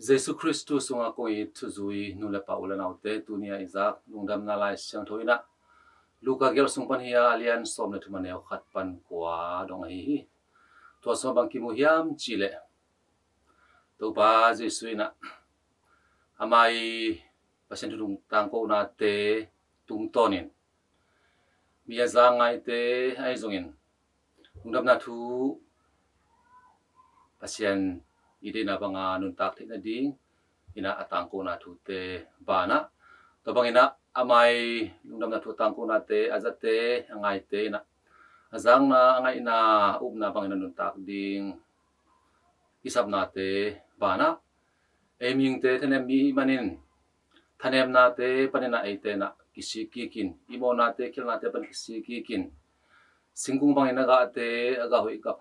Jesu Christu sunga koi thuzui nula paula naute tunia izak lungdam na lai siang thoina Luka gel sungpan hiya alian som na thumane khat pan kwa dong hi to so bang kimu hiam chile to ba Jesu ina amai pasen tung tang ko na te tung tonin mia zangai te ai zongin lungdam na thu pasien ide na banga nun tak na ding ina atang ko na thu te bana to bang ina amai lungdam na thu tang ko na te azate angai te na azang na angai na up na bang ina nun tak ding isap na te bana eming te thanem mi manin thanem na te panina ite na kisikikin imo na te kil na te pan kisikikin singkung bang ina ga te aga hui ga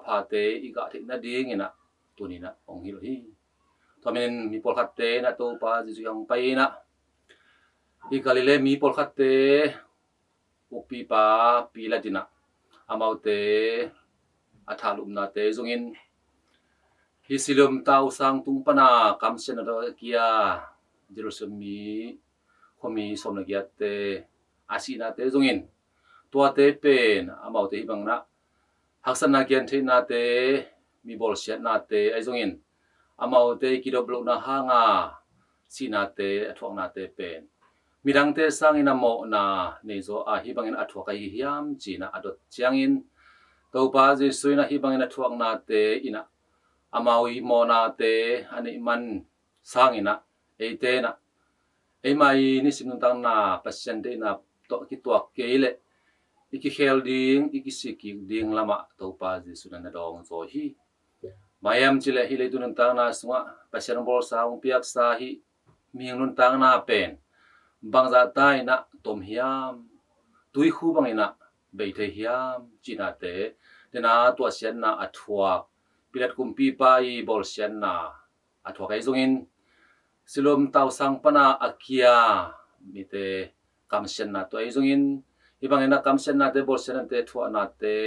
pha te iga thik na ding ina tunina ong hil hi to men mi pol khat te na to pa ji yang pai na i galile mi pol khat te upi pa pila dina amau te athalum na te zungin hi silum tau sang tung pana kam sen do kia Jerusalem mi khomi som na kia te asina te zungin tua te pen amau te hibang na haksan na kian the na te mi bol siat na te ai zongin amau te kidob lo na hanga sina te athok na te pen midang te sang ina mo na nezo a hibang in athok ai hiam china adot chiangin to pa Jesu na hibang in athok na te ina amawi mo na te ani man sang ina eite na mai ni sinun tang na pasien de na to ki to kele iki khel ding iki siki ding lama to pa Jesu na dong zo hi mayam chile hi le tunun tang na sunga pasien bol sa ung piak sa hi ming nun tang na pen bang za tai na tom hiam tui khu bang ina be the hiam china te tena to sian na athwa pilat kumpi pa I bol sian na athwa kai zongin silom tau sang pana akia mite kam sian na to ai zongin ibang ina kam sian na te bol sian te thwa na te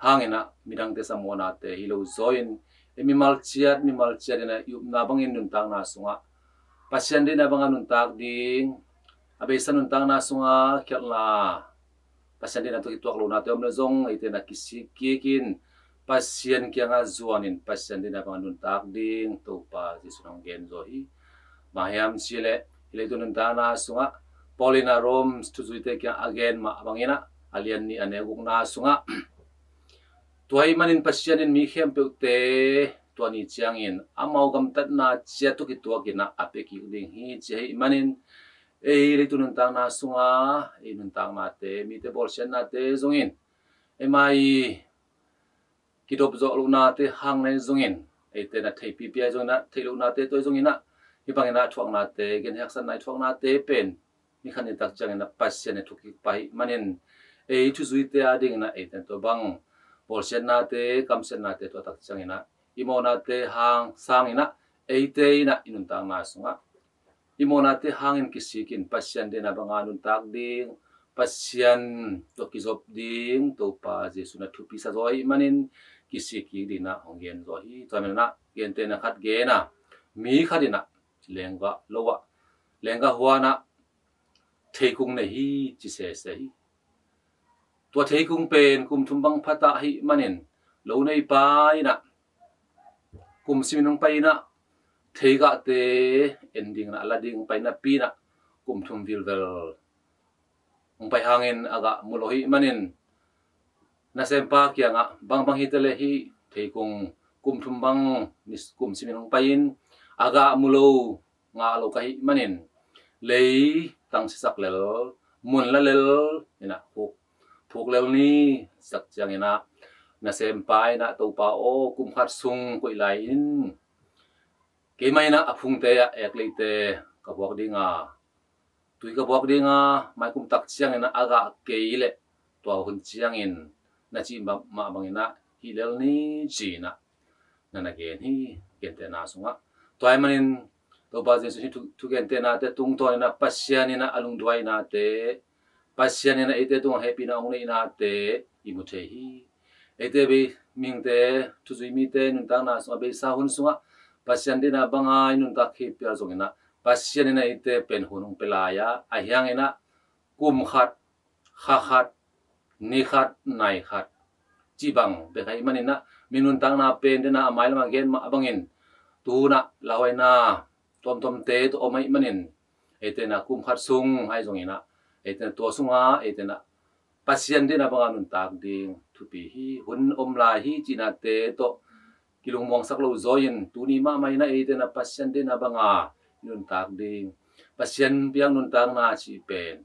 hangena midang te samona te hilo zoin mi mal chiat ina yup na bangin nun tang na sunga pasien din na bang nun tak ding abe san nun tang na sunga khelna pasien din na to tuak lo na te om na zong ite na kisikikin pasien kia nga zuanin pasien din na bang nun tak ding to pa Jesu nang gen zo hi maham sile ile tunun tang na sunga Polina Rom stuzuite kia again ma bangina alian ni aneguk na sunga tuai manin pasianin mi khem peute tuani chiangin amau gam tat na chia tu ki tua kina apeki ding hi chei manin le tunun tang na sunga nun tang na te mi te bol sian na te zongin mai kidop zo lu na te hang nei zongin te na thei pi pi zong na thei lu na te toi zongin na hi bangina thuak na te gen hak san nai thuak na te pen mi khanin tak chang na pasian ne thuki pai manin thu zui te ading na ten to bang bol sian na te kam sian na te to tak chang ina imo na te hang sang ina te ina inun tang na sunga imo na te hangin kisikin pasian de na banga nun tak ding pasian to kizop ding to pa Jesu na thupi sa zoi manin kisiki dina honggen zo hi to na gen te na khat ge na mi khadina lengwa lowa lenga huana theikung ne hi chi se se hi tua theikung pen kum thumbang phata hi manin lo nei pa ina kum siminung pa ina theiga te ending na alading pa na pina kum thum vilvel ung pai hangin aga mulohi manin na sempa kia nga bang bang hitele hi theikung kum thumbang nis kum siminung pa in aga mulo nga lo kai manin lei tang sisak lel mun la lel ina phuk lel ni sak chang ina na sempai na to pa o kum khat sung koi lai in ke mai na aphung te ya ek le te ka bok dinga tui ka bok dinga mai kum tak chiang ina aga ke ile to hun chiang in na chi ma bang ina hi lel ni chi na na gen hi gen te na sunga to ai manin to ba Jesu tu gen te na te tung to na pasian ina alung duai na te pasian ina ite tung happy na ong na te imuthe hi ite be ming te tu zui mi te nun tang na so be sa hun sunga pasien din na banga inun tak hi pial zong ina pasien ina ite pen hunung pelaya ahyang ina kum khat kha khat ni khat nai khat cibang bekai manina minun tang na pen dina amai lama gen ma abangin tu na lawai na tom te to omai manin ete na kum khat sung hai zong ina ete to sunga ete na pasien din na banga nun tak ding thupi hi hun omla hi china te to kilung mong saklo zoyin tuni ma mai na ete na pasien din na banga nun tak ding pasien biang nun tak na chi pen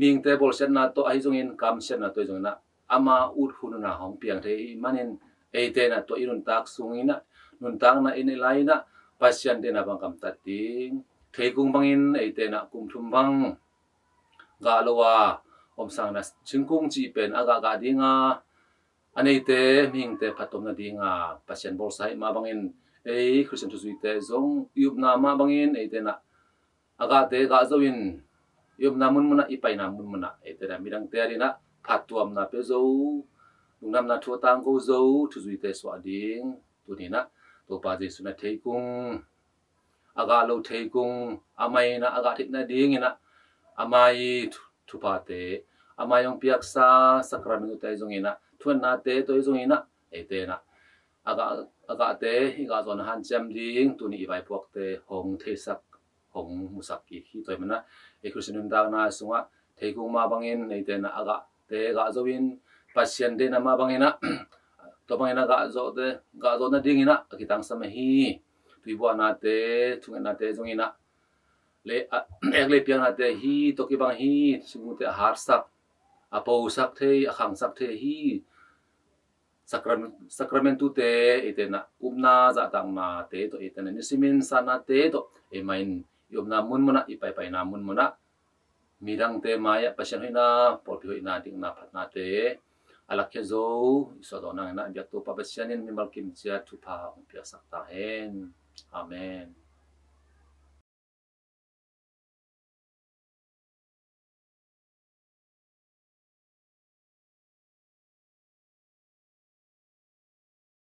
ming te bol sen na to ai zong in kam sen na to zong na ama ut hun na hong piang the manin ete na to inun tak sungina nun tak na inilai na pasien din na bang kam tating thei kung bangin ete na kum thum bang ga lowa om sang na chingkung chi pen aga ga dinga anei te ming te phatom na dinga pasien bol sai ma bangin ei christian tu suite zong yup na ma bangin ete na aga te ga zoin yup na mun muna ipai na mun muna ete na midang te ari na phatuam na pe zo lungnam na thu tang ko zo tu suite so ading tu ni na to pa jesu na thei kung aga lo thei kung amai na aga thik na ding ina amai thu pa te amayong piaksa sakramento te zong ina thuan na te to zong ina ete na aga te higa zon han cham ding tu ni vai pok te hong the sak hong musak ki hi toy mana e kristian da na sunga thei kung ma bangin ete na aga te ga zoin pasien de na ma bangina to bangina ga zo na ding ina kitang sa hi tuibo na te thung na te zong ina le ekle piang na te hi to ki bang hi singu te har sak apo sak the akhang sak the hi sakramento te ete na umna za tang na te to ete na nisimin sana te to e main yom na mun muna ipai pai na mun muna mirang te maya pasien hina polpi hina ding na phat na te alakhe zo so do na biak to pa pasianin mi malkim chia thu pa pia sak ta hen amen